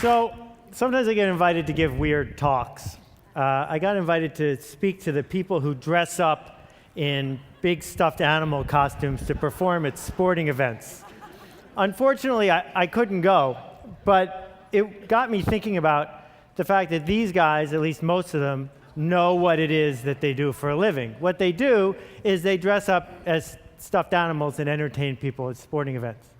So sometimes I get invited to give weird talks. I got invited to speak to the people who dress up in big stuffed animal costumes to perform at sporting events. Unfortunately, I couldn't go, but it got me thinking about the fact that these guys, at least most of them, know what it is that they do for a living. What they do is they dress up as stuffed animals and entertain people at sporting events.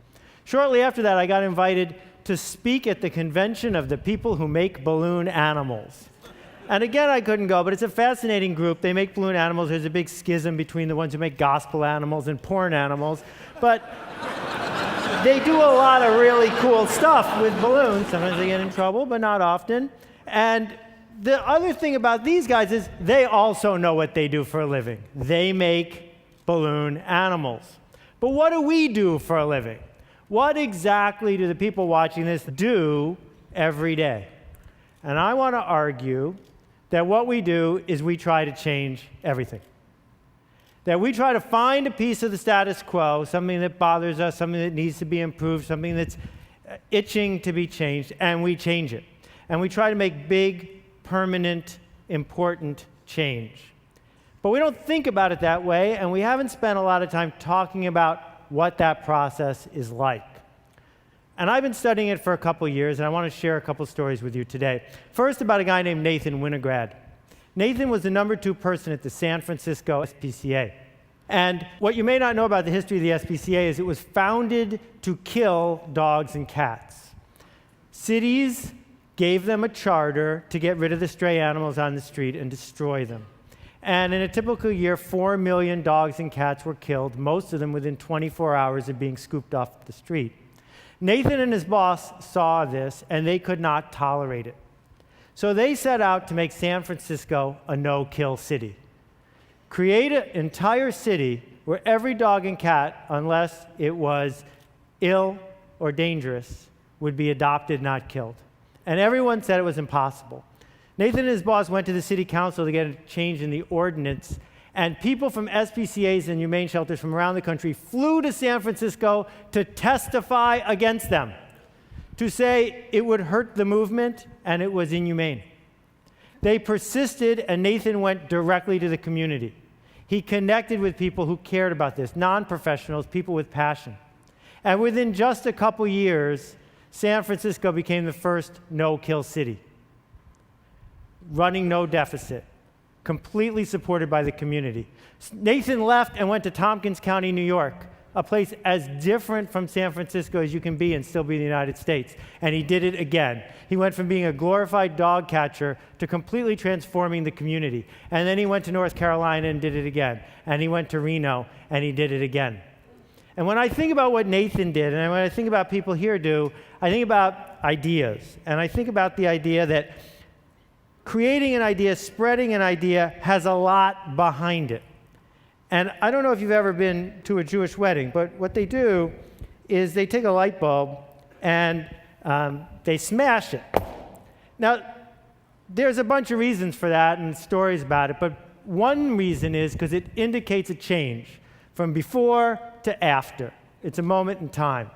Shortly after that, I got invited to speak at the convention of the people who make balloon animals. And again, I couldn't go, but it's a fascinating group. They make balloon animals. There's a big schism between the ones who make gospel animals and porn animals. But they do a lot of really cool stuff with balloons. Sometimes they get in trouble, but not often. And the other thing about these guys is they also know what they do for a living. They make balloon animals. But what do we do for a living? What exactly do the people watching this do every day? And I want to argue that what we do is we try to change everything. That we try to find a piece of the status quo, something that bothers us, something that needs to be improved, something that's itching to be changed, and we change it. And we try to make big, permanent, important change. But we don't think about it that way, and we haven't spent a lot of time talking about what that process is like. And I've been studying it for a couple years, and I want to share a couple stories with you today. First, about a guy named Nathan Winograd. Nathan was the number 2 person at the San Francisco SPCA. And what you may not know about the history of the SPCA is it was founded to kill dogs and cats. Cities gave them a charter to get rid of the stray animals on the street and destroy them. And in a typical year, 4 million dogs and cats were killed, most of them within 24 hours of being scooped off the street. Nathan and his boss saw this, and they could not tolerate it. So they set out to make San Francisco a no-kill city. Create an entire city where every dog and cat, unless it was ill or dangerous, would be adopted, not killed. And everyone said it was impossible. Nathan and his boss went to the city council to get a change in the ordinance, and people from SPCAs and humane shelters from around the country flew to San Francisco to testify against them, to say it would hurt the movement and it was inhumane. They persisted, and Nathan went directly to the community. He connected with people who cared about this, non-professionals, people with passion. And within just a couple years, San Francisco became the first no-kill city, running no deficit, completely supported by the community. Nathan left and went to Tompkins County, New York, a place as different from San Francisco as you can be and still be in the United States. And he did it again. He went from being a glorified dog catcher to completely transforming the community. And then he went to North Carolina and did it again. And he went to Reno and he did it again. And when I think about what Nathan did, and when I think about people here do, I think about ideas. And I think about the idea that creating an idea, spreading an idea, has a lot behind it. And I don't know if you've ever been to a Jewish wedding, but what they do is they take a light bulb and they smash it. Now, there's a bunch of reasons for that and stories about it, but one reason is because it indicates a change from before to after. It's a moment in time.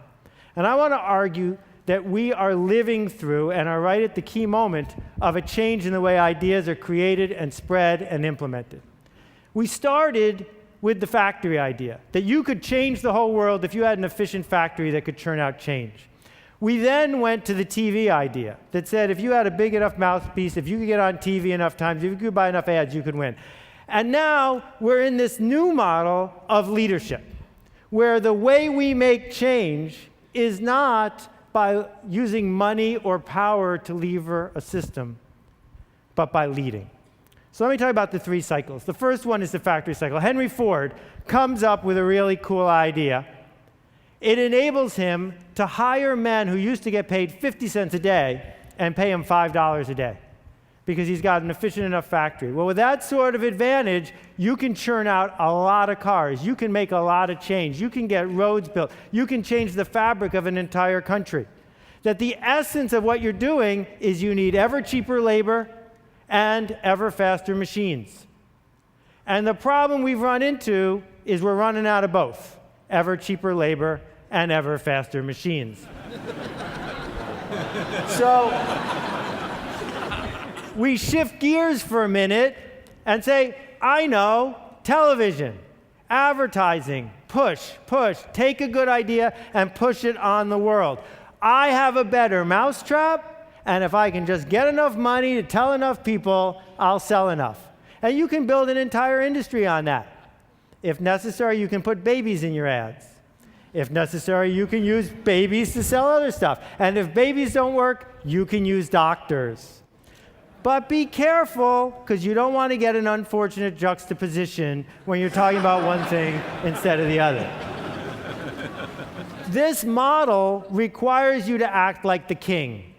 And I want to argue that we are living through and are right at the key moment of a change in the way ideas are created and spread and implemented. We started with the factory idea, that you could change the whole world if you had an efficient factory that could churn out change. We then went to the TV idea that said if you had a big enough mouthpiece, if you could get on TV enough times, if you could buy enough ads, you could win. And now we're in this new model of leadership, where the way we make change is not by using money or power to lever a system, but by leading. So let me tell you about the 3 cycles. The first one is the factory cycle. Henry Ford comes up with a really cool idea. It enables him to hire men who used to get paid 50 cents a day and pay him $5 a day because he's got an efficient enough factory. Well, with that sort of advantage, you can churn out a lot of cars. You can make a lot of change. You can get roads built. You can change the fabric of an entire country. That the essence of what you're doing is you need ever cheaper labor and ever faster machines. And the problem we've run into is we're running out of both, ever cheaper labor and ever faster machines. So we shift gears for a minute and say, I know, television, advertising, push, take a good idea and push it on the world. I have a better mousetrap, and if I can just get enough money to tell enough people, I'll sell enough. And you can build an entire industry on that. If necessary, you can put babies in your ads. If necessary, you can use babies to sell other stuff. And if babies don't work, you can use doctors. But be careful, because you don't want to get an unfortunate juxtaposition when you're talking about one thing instead of the other. This model requires you to act like the king,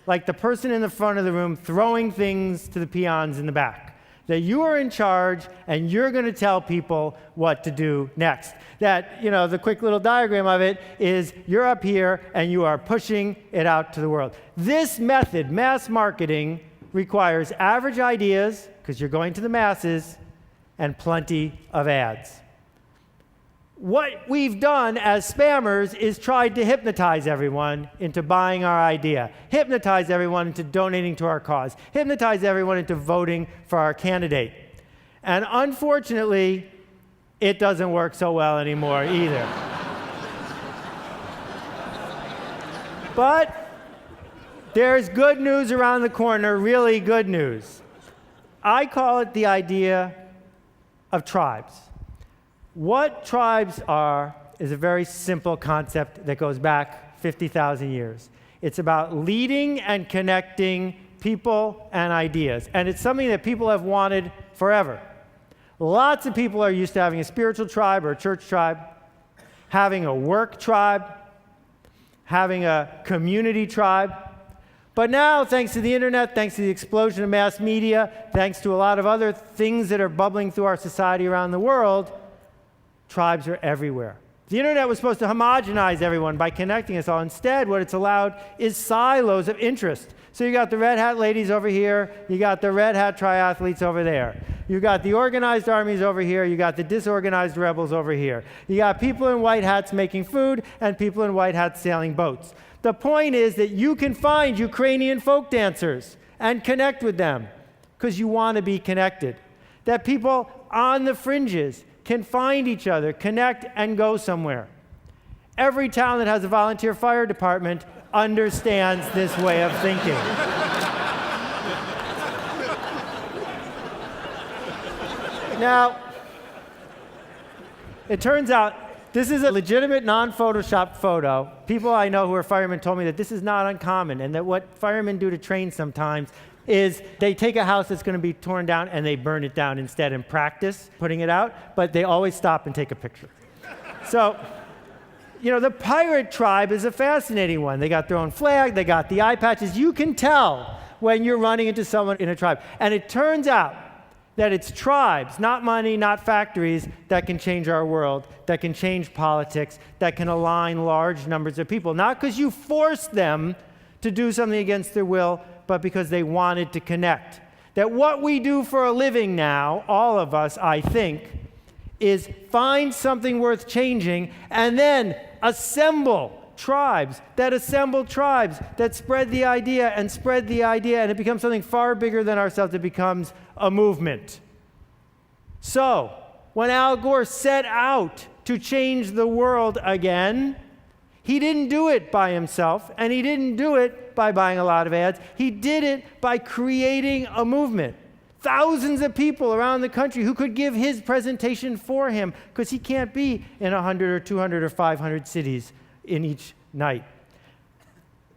like the person in the front of the room throwing things to the peons in the back. That you are in charge and you're going to tell people what to do next. That, the quick little diagram of it is you're up here and you are pushing it out to the world. This method, mass marketing, requires average ideas, because you're going to the masses, and plenty of ads. What we've done as spammers is tried to hypnotize everyone into buying our idea, hypnotize everyone into donating to our cause, hypnotize everyone into voting for our candidate. And unfortunately, it doesn't work so well anymore either. But there's good news around the corner, really good news. I call it the idea of tribes. What tribes are is a very simple concept that goes back 50,000 years. It's about leading and connecting people and ideas. And it's something that people have wanted forever. Lots of people are used to having a spiritual tribe or a church tribe, having a work tribe, having a community tribe. But now, thanks to the internet, thanks to the explosion of mass media, thanks to a lot of other things that are bubbling through our society around the world, tribes are everywhere. The internet was supposed to homogenize everyone by connecting us all. Instead, what it's allowed is silos of interest. So you got the red hat ladies over here, you got the red hat triathletes over there. You got the organized armies over here, you got the disorganized rebels over here. You got people in white hats making food and people in white hats sailing boats. The point is that you can find Ukrainian folk dancers and connect with them because you want to be connected. That people on the fringes can find each other, connect, and go somewhere. Every town that has a volunteer fire department understands this way of thinking. Now, it turns out this is a legitimate, non-photoshopped photo. People I know who are firemen told me that this is not uncommon, and that what firemen do to train sometimes is they take a house that's going to be torn down and they burn it down instead and practice putting it out, but they always stop and take a picture. So, the pirate tribe is a fascinating one. They got their own flag, they got the eye patches. You can tell when you're running into someone in a tribe. And it turns out that it's tribes, not money, not factories, that can change our world, that can change politics, that can align large numbers of people. Not because you forced them to do something against their will, but because they wanted to connect. That what we do for a living now, all of us, I think, is find something worth changing and then assemble tribes that spread the idea, and it becomes something far bigger than ourselves. It becomes a movement. So, when Al Gore set out to change the world again, he didn't do it by himself, and he didn't do it by buying a lot of ads. He did it by creating a movement. Thousands of people around the country who could give his presentation for him, because he can't be in 100 or 200 or 500 cities in each night.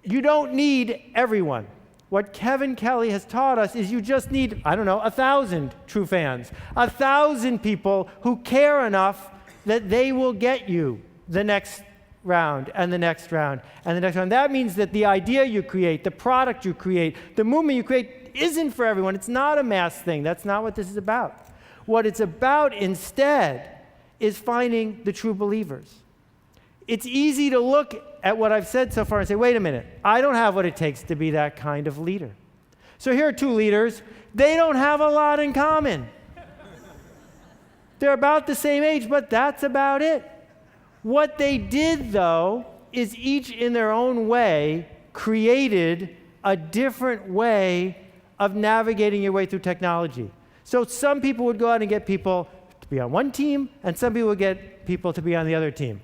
You don't need everyone. What Kevin Kelly has taught us is you just need, 1,000 true fans, 1,000 people who care enough that they will get you the next round and the next round and the next round. That means that the idea you create, the product you create, the movement you create isn't for everyone. It's not a mass thing. That's not what this is about. What it's about instead is finding the true believers. It's easy to look at what I've said so far and say, wait a minute, I don't have what it takes to be that kind of leader. So here are two leaders. They don't have a lot in common. They're about the same age, but that's about it. What they did, though, is each in their own way created a different way of navigating your way through technology. So some people would go out and get people to be on one team, and some people would get people to be on the other team.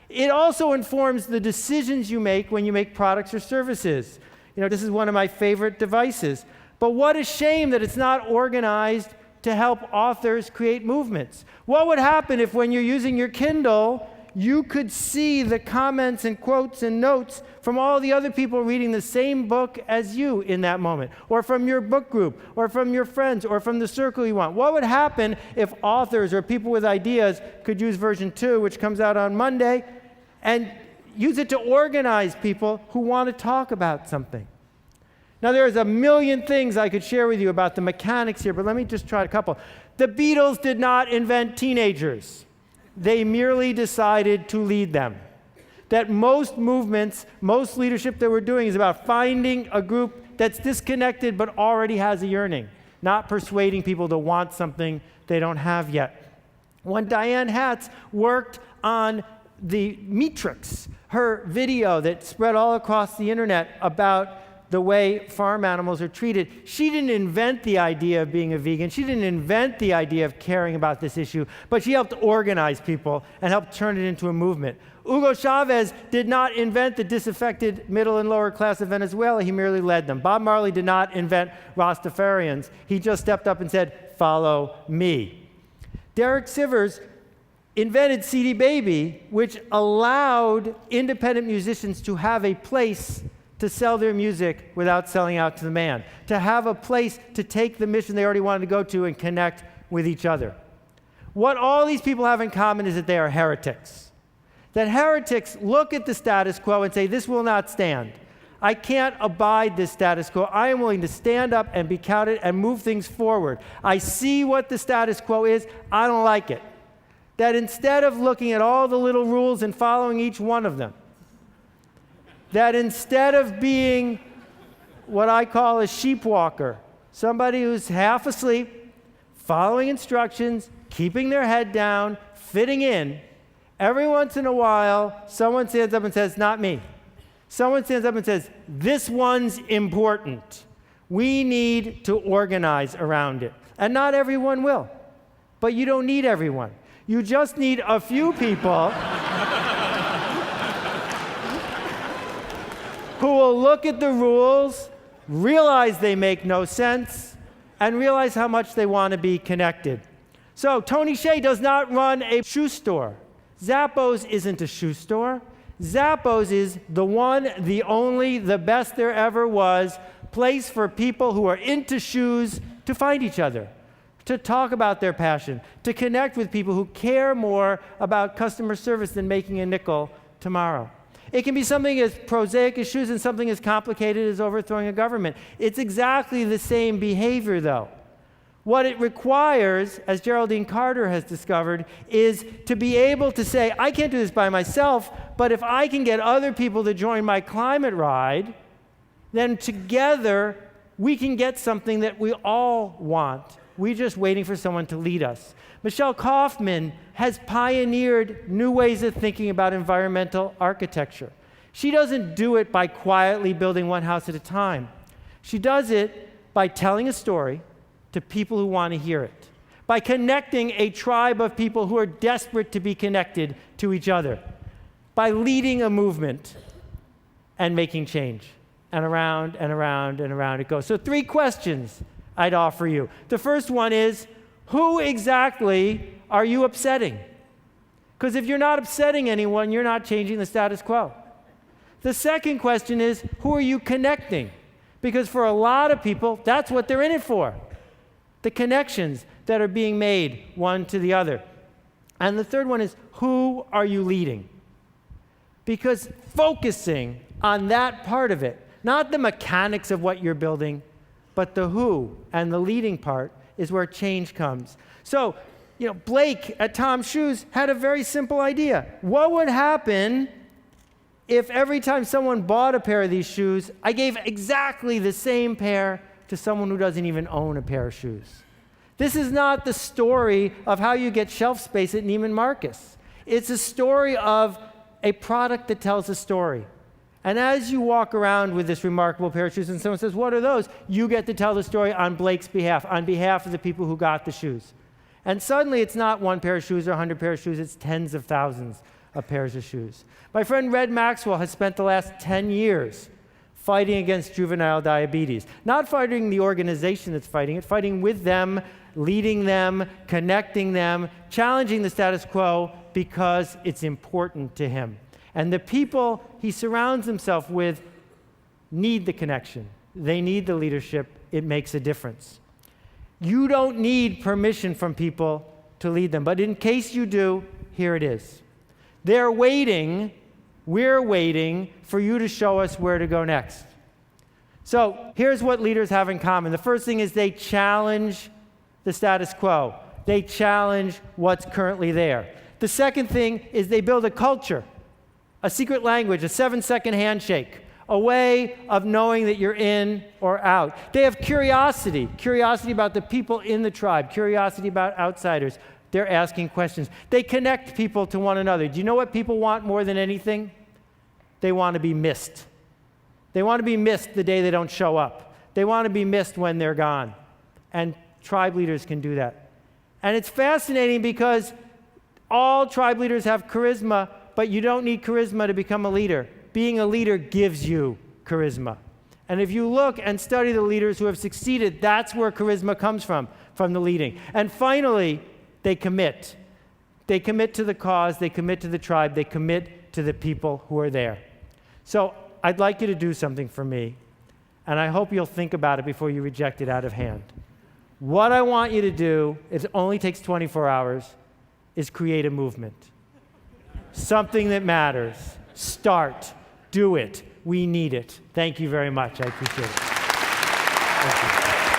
It also informs the decisions you make when you make products or services. This is one of my favorite devices. But what a shame that it's not organized to help authors create movements. What would happen if when you're using your Kindle, you could see the comments and quotes and notes from all the other people reading the same book as you in that moment, or from your book group, or from your friends, or from the circle you want? What would happen if authors or people with ideas could use version 2, which comes out on Monday, and use it to organize people who want to talk about something? Now, there's a million things I could share with you about the mechanics here, but let me just try a couple. The Beatles did not invent teenagers. They merely decided to lead them. That most movements, most leadership that we're doing is about finding a group that's disconnected but already has a yearning, not persuading people to want something they don't have yet. When Diane Hatz worked on the Matrix, her video that spread all across the internet about the way farm animals are treated, she didn't invent the idea of being a vegan. She didn't invent the idea of caring about this issue, but she helped organize people and helped turn it into a movement. Hugo Chavez did not invent the disaffected middle and lower class of Venezuela. He merely led them. Bob Marley did not invent Rastafarians. He just stepped up and said, "Follow me." Derek Sivers invented CD Baby, which allowed independent musicians to have a place to sell their music without selling out to the man, to have a place to take the mission they already wanted to go to and connect with each other. What all these people have in common is that they are heretics. That heretics look at the status quo and say, this will not stand. I can't abide this status quo. I am willing to stand up and be counted and move things forward. I see what the status quo is. I don't like it. That instead of looking at all the little rules and following each one of them, that instead of being what I call a sheep walker, somebody who's half asleep, following instructions, keeping their head down, fitting in, every once in a while, someone stands up and says, not me. Someone stands up and says, this one's important. We need to organize around it. And not everyone will. But you don't need everyone. You just need a few people who will look at the rules, realize they make no sense, and realize how much they want to be connected. So Tony Hsieh does not run a shoe store. Zappos isn't a shoe store. Zappos is the one, the only, the best there ever was place for people who are into shoes to find each other, to talk about their passion, to connect with people who care more about customer service than making a nickel tomorrow. It can be something as prosaic as shoes and something as complicated as overthrowing a government. It's exactly the same behavior, though. What it requires, as Geraldine Carter has discovered, is to be able to say, I can't do this by myself, but if I can get other people to join my climate ride, then together we can get something that we all want. We're just waiting for someone to lead us. Michelle Kaufman has pioneered new ways of thinking about environmental architecture. She doesn't do it by quietly building one house at a time. She does it by telling a story to people who want to hear it, by connecting a tribe of people who are desperate to be connected to each other, by leading a movement and making change. And around and around and around it goes. So 3 questions I'd offer you. The first one is, who exactly are you upsetting? Because if you're not upsetting anyone, you're not changing the status quo. The second question is, who are you connecting? Because for a lot of people, that's what they're in it for. The connections that are being made one to the other. And the third one is, who are you leading? Because focusing on that part of it, not the mechanics of what you're building, but the who and the leading part is where change comes. So, Blake at Tom's Shoes had a very simple idea. What would happen if every time someone bought a pair of these shoes, I gave exactly the same pair to someone who doesn't even own a pair of shoes? This is not the story of how you get shelf space at Neiman Marcus. It's a story of a product that tells a story. And as you walk around with this remarkable pair of shoes and someone says, what are those? You get to tell the story on Blake's behalf, on behalf of the people who got the shoes. And suddenly it's not one pair of shoes or 100 pairs of shoes, it's tens of thousands of pairs of shoes. My friend Red Maxwell has spent the last 10 years fighting against juvenile diabetes. Not fighting the organization that's fighting it, fighting with them, leading them, connecting them, challenging the status quo because it's important to him. And the people he surrounds himself with need the connection. They need the leadership. It makes a difference. You don't need permission from people to lead them. But in case you do, here it is. They're waiting, we're waiting for you to show us where to go next. So here's what leaders have in common. The first thing is they challenge the status quo. They challenge what's currently there. The second thing is they build a culture, a secret language, a 7-second handshake, a way of knowing that you're in or out. They have curiosity about the people in the tribe, curiosity about outsiders. They're asking questions. They connect people to one another. Do you know what people want more than anything? They want to be missed. They want to be missed the day they don't show up. They want to be missed when they're gone. And tribe leaders can do that. And it's fascinating because all tribe leaders have charisma, but you don't need charisma to become a leader. Being a leader gives you charisma. And if you look and study the leaders who have succeeded, that's where charisma comes from the leading. And finally, they commit. They commit to the cause, they commit to the tribe, they commit to the people who are there. So I'd like you to do something for me, and I hope you'll think about it before you reject it out of hand. What I want you to do, it only takes 24 hours, is create a movement. Something that matters. Start. Do it. We need it. Thank you very much. I appreciate it. Thank you.